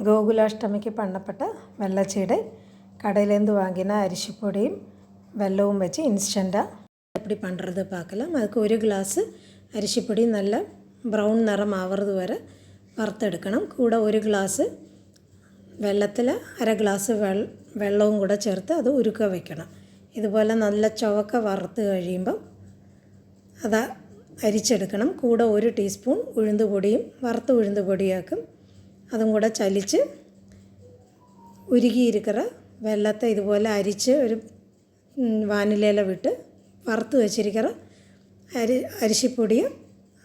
கோகுலாஷ்டமிக்கு பண்ணப்பட்ட வெள்ளச்சீடை கடையிலேருந்து வாங்கின அரிசிப்பொடியும் வெல்லവും வச்சு இன்ஸ்டண்ட்டாக எப்படி பண்ணுறது பார்க்கலாம். அதுக்கு 1 கிளாஸ் அரிசிப்பொடி நல்லா ப்ரௌன் நிறம் ஆகிறது வரை வறுத்தெடுக்கணும். கூட 1 கிளாஸ் വെള്ളത്തിൽ 1/2 ഗ്ലാസ് വെള്ളവും കൂടെ ചേർത്ത് അത് ഉരുക്ക വയ്ക്കണം. ഇതുപോലെ നല്ല ചുവക്ക വറുത്ത് കഴിയുമ്പം അത് അരിച്ചെടുക്കണം. കൂടെ 1 ടീസ്പൂൺ ഉഴുന്നുപൊടിയും വറുത്ത ഉഴുന്നുപൊടിയാക്കും. അതും കൂടെ ചലിച്ച് ഉരുകിയിരിக்கிற വെള്ളത്തെ ഇതുപോലെ അരിച്ച് ഒരു വാനിലയില വിട്ട് വറുത്ത് വെച്ചിരിக்கிற അരിശിപ്പൊടിയും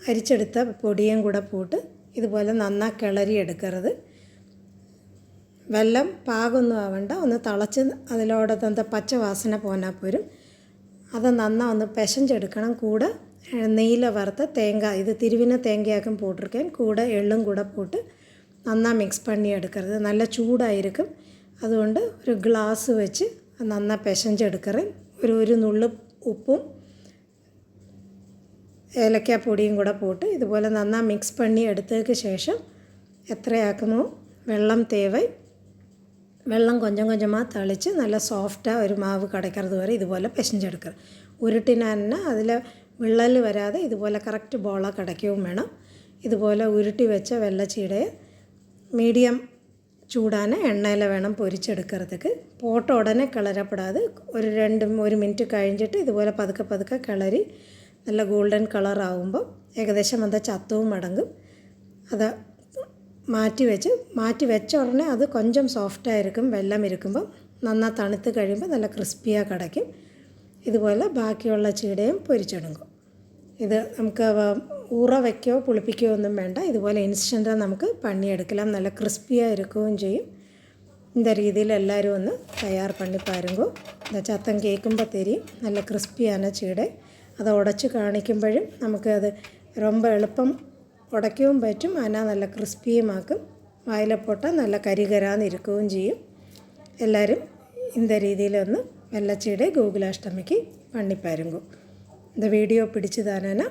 അരിച്ചെടുത്ത പൊടിയും കൂടെ പോട്ട് ഇതുപോലെ നന്നായി കിളറി എടുക്കരുത്. വെള്ളം പാകമൊന്നും ആവണ്ട, ഒന്ന് തിളച്ച് അതിലോടത്തെ പച്ച വാസന പോന്നാൽ പോരും. അത് നന്നായി ഒന്ന് പിശഞ്ചെടുക്കണം. കൂടെ നെയ്യിൽ വറുത്ത തേങ്ങ, ഇത് തിരുവിന തേങ്ങയാക്കും പോട്ടിരിക്കാൻ, കൂടെ എള്ളും കൂടെ പോട്ട് നന്നായി മിക്സ് പണി എടുക്കരുത്. നല്ല ചൂടായിരിക്കും. അതുകൊണ്ട് ഒരു ഗ്ലാസ് വെച്ച് നന്നായി പിശഞ്ചെടുക്കരുത്. ഒരു നുള്ളു ഉപ്പും ഏലക്കാപ്പൊടിയും കൂടെ പോട്ട് ഇതുപോലെ നന്നായി മിക്സ് പണി എടുത്തതിന് ശേഷം എത്രയാക്കുമോ വെള്ളം തേവൈ വെള്ളം കൊഞ്ചം കൊഞ്ചமாக തളിച്ച് നല്ല സോഫ്റ്റാக ഒരു മാവ് കടയ്ക്കறது വരെ ഇതുപോലെ പിശഞ്ചെടുക്കുക. ഉരുട്ടിനാന്നെ അതിൽ വിള്ളൽ വരാതെ ഇതുപോലെ കറക്റ്റ് ബോള കടയ്ക്കുകയും വേണം. ഇതുപോലെ ഉരുട്ടി വെച്ച വെള്ളച്ചീടയെ മീഡിയം ചൂടാன എണ്ണയിൽ വേണം പൊരിച്ചെടുக்கிறதுக்கு. പോട്ട ഉടനെ കിളറപ്പെടാതെ ഒരു 1 മിനിറ്റ് കഴിഞ്ഞിട്ട് ഇതുപോലെ പതുക്കെ പതുക്കെ കിളറി നല്ല ഗോൾഡൻ കളറാകുമ്പോൾ ഏകദേശം അത് ചത്തവും മടങ്ങും. അത് മാറ്റി വെച്ച ഉടനെ അത് കൊഞ്ചം സോഫ്റ്റായിരിക്കും. വെള്ളം ഇരിക്കുമ്പം നന്നായി തണുത്ത് കഴിയുമ്പോൾ നല്ല ക്രിസ്പിயாக കിടക്കും. ഇതുപോലെ ബാക്കിയുള്ള ചീടയും പൊരിച്ചെടുക്കും. ഇത് നമുക്ക് ഊറ വയ്ക്കുകയോ പുളിപ്പിക്കുകയോ ഒന്നും വേണ്ട. ഇതുപോലെ ഇൻസ്റ്റൻറ്റാக നമുക്ക് പണിയെടുக்கலாம். നല്ല ക്രിസ്പിயாக ഇരിക്കുകയും ചെയ്യും. இந்த രീതിയിൽ എല്ലാവരും ഒന്ന് തയ്യാർ പണി പാരുങ്കോ. இந்த சத்தம் കേൾക്കുമ്പോൾ தெரியும் നല്ല ക്രിസ്പിയാണ് ചീട. അത് ഉടച്ച് കാണിക്കുമ്പോഴും നമുക്കത് ரொம்ப എളുപ്പം ഉടയ്ക്കുകയും പറ്റും. അതിനാ നല്ല ക്രിസ്പിയുമാക്കും. വായിൽ പോട്ടാൽ നല്ല കരികരാന്ന് ഇരിക്കുകയും ചെയ്യും. എല്ലാവരും இந்த രീതിയിലൊന്ന് വെള്ളച്ചീട ഗോകുലാഷ്ടമിക്ക് പണിപ്പാരുങ്കോ. இந்த வீடியோ பிடிச்சதானா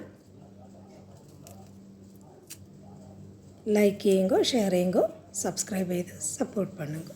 லைக் ചെയ്യുங்கோ, ஷேர் ചെയ്യുங்கோ, சப்ஸ்கிரைப் செய்து சப்போர்ட் பண்ணுங்க.